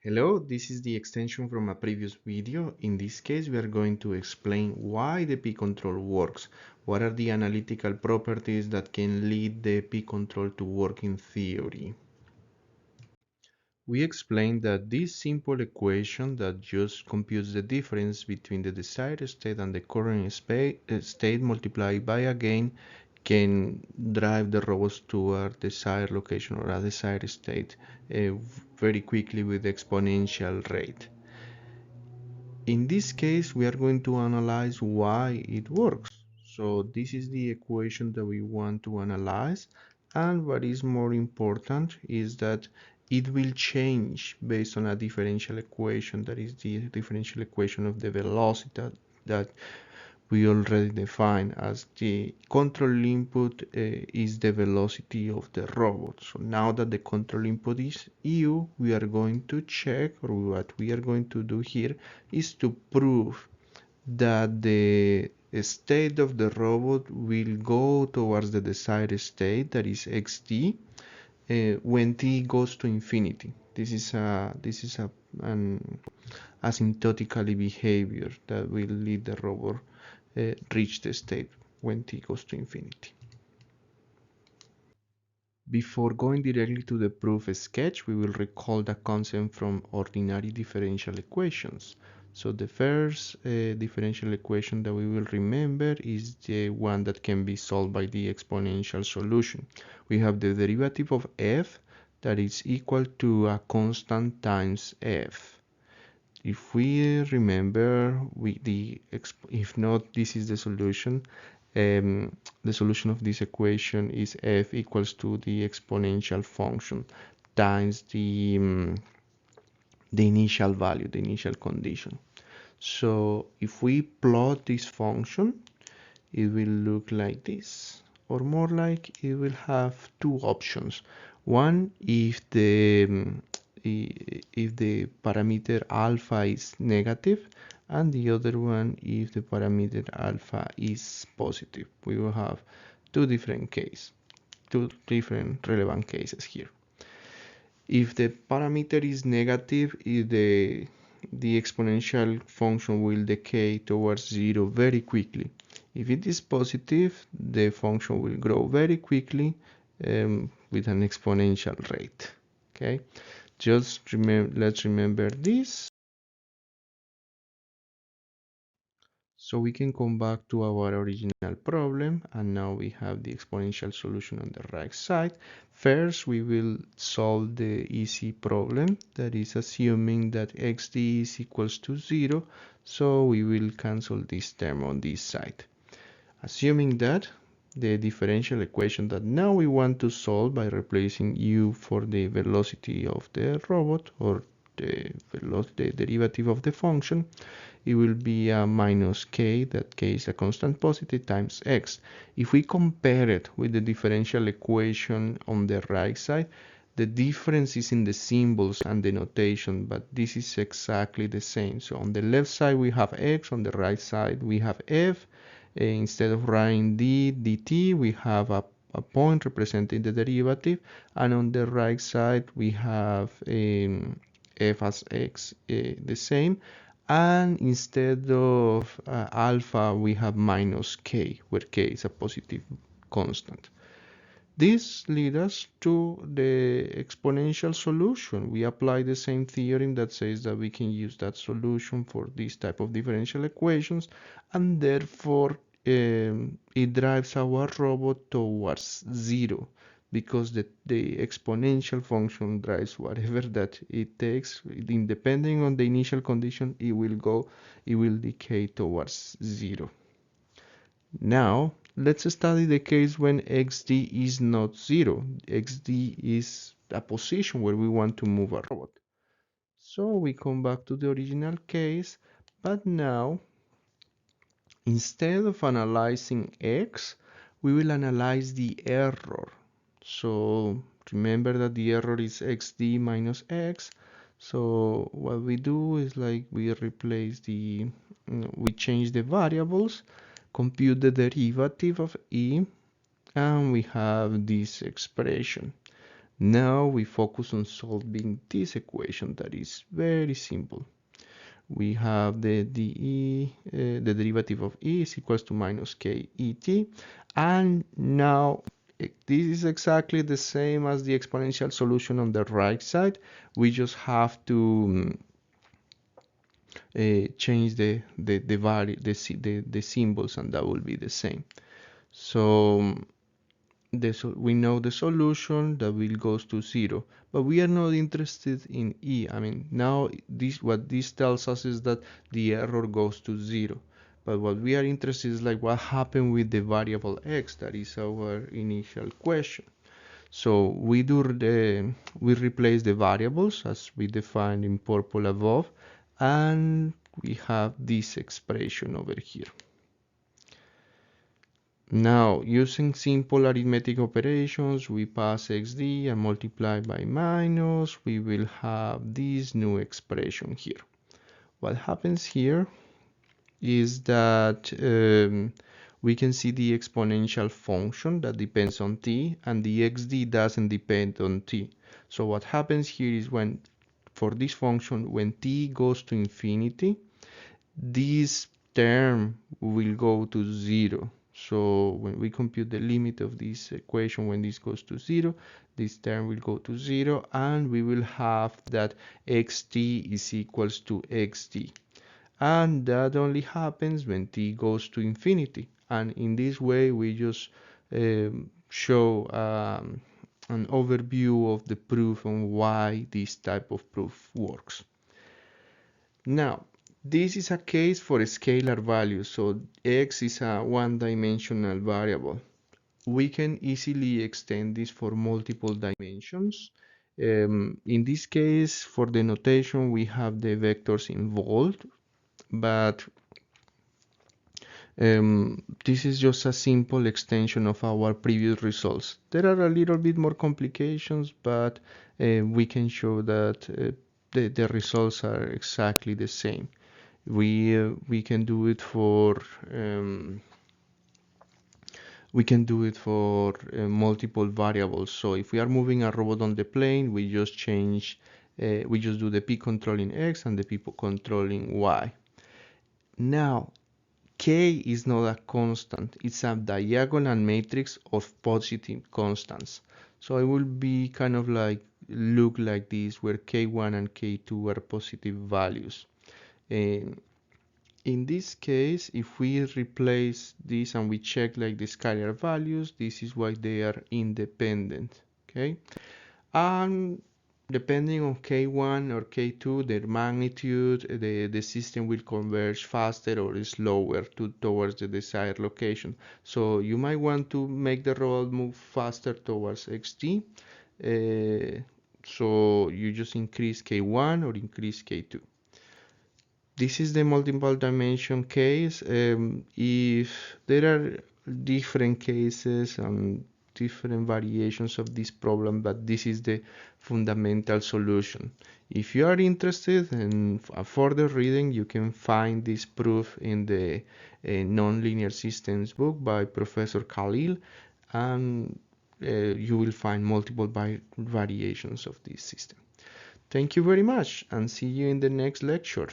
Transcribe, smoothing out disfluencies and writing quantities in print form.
Hello, this is the extension from a previous video. In this case, we are going to explain why the p-control works. What are the analytical properties that can lead the p-control to work in theory? We explained that this simple equation that just computes the difference between the desired state and the current state multiplied by a gain can drive the robots to a desired location or a desired state very quickly with exponential rate. In this case, we are going to analyze why it works. So this is the equation that we want to analyze. And what is more important is that it will change based on a differential equation, that is the differential equation of the velocity that we already defined as the control input is the velocity of the robot. So now that the control input is u, we are going to check, or what we are going to do here is to prove that the state of the robot will go towards the desired state, that is xt, when t goes to infinity. This is an asymptotically behavior that will lead the robot reach the state when t goes to infinity. Before going directly to the proof sketch, we will recall the concept from ordinary differential equations. So the first differential equation that we will remember is the one that can be solved by the exponential solution. We have the derivative of f that is equal to a constant times f. If we remember, if not, this is the solution. The solution of this equation is f equals to the exponential function times the initial value, the initial condition. So if we plot this function, it will look like this, or more like it will have two options. One, if the parameter alpha is negative, and the other one if the parameter alpha is positive. We will have two different relevant cases here. If the parameter is negative, the exponential function will decay towards zero very quickly. If it is positive, the function will grow very quickly with an exponential rate. Okay, let's remember this. So we can come back to our original problem, and now we have the exponential solution on the right side. First, we will solve the easy problem, that is assuming that xd is equals to 0, so we will cancel this term on this side. Assuming that the differential equation that now we want to solve by replacing u for the velocity of the robot, or the derivative of the function, it will be a minus k, that k is a constant positive, times x. If we compare it with the differential equation on the right side, the difference is in the symbols and the notation, but this is exactly the same. So on the left side we have x, on the right side we have f. Instead of writing d dt, we have a point representing the derivative, and on the right side we have f as x, the same, and instead of alpha we have minus k, where k is a positive constant. This leads us to the exponential solution. We apply the same theorem that says that we can use that solution for this type of differential equations, and therefore it drives our robot towards zero, because the exponential function drives whatever that it takes. Depending on the initial condition, it will decay towards zero. Now, let's study the case when xd is not 0. xd is a position where we want to move a robot. So we come back to the original case, but now, instead of analyzing x, we will analyze the error. So remember that the error is xd minus x. So what we do is, like, we change the variables, compute the derivative of e, and we have this expression. Now we focus on solving this equation that is very simple. We have the derivative of e is equals to minus k et, and now this is exactly the same as the exponential solution on the right side. We just have to change the symbols, and that will be the same. So we know the solution that will goes to 0, but we are not interested in e. I mean, now what this tells us is that the error goes to 0, but what we are interested is like what happened with the variable x. That is our initial question. So we replace the variables as we defined in purple above, and we have this expression over here. Now, using simple arithmetic operations, we pass xd and multiply by minus, we will have this new expression here. What happens here is that we can see the exponential function that depends on t, and the xd doesn't depend on t. So what happens here is for this function, when t goes to infinity, this term will go to 0. So when we compute the limit of this equation, when this goes to 0, this term will go to 0, and we will have that xt is equals to xd. And that only happens when t goes to infinity. And in this way, we just show an overview of the proof on why this type of proof works. Now, this is a case for a scalar value, so x is a one-dimensional variable. We can easily extend this for multiple dimensions. In this case, for the notation, we have the vectors involved, but this is just a simple extension of our previous results. There are a little bit more complications, but we can show that the results are exactly the same. We can do it for multiple variables. So if we are moving a robot on the plane, we just do the p controlling x and the p controlling y. Now, k is not a constant, it's a diagonal matrix of positive constants. So it will be kind of like look like this, where k1 and k2 are positive values. In this case, if we replace this and we check like the scalar values, this is why they are independent, okay? And depending on K1 or K2, their magnitude, the system will converge faster or slower towards the desired location. So you might want to make the robot move faster towards XT. So you just increase K1 or increase K2. This is the multiple dimension case. If there are different cases and different variations of this problem, but this is the fundamental solution. If you are interested in a further reading, you can find this proof in the Nonlinear Systems book by Professor Khalil, and you will find multiple variations of this system. Thank you very much, and see you in the next lecture.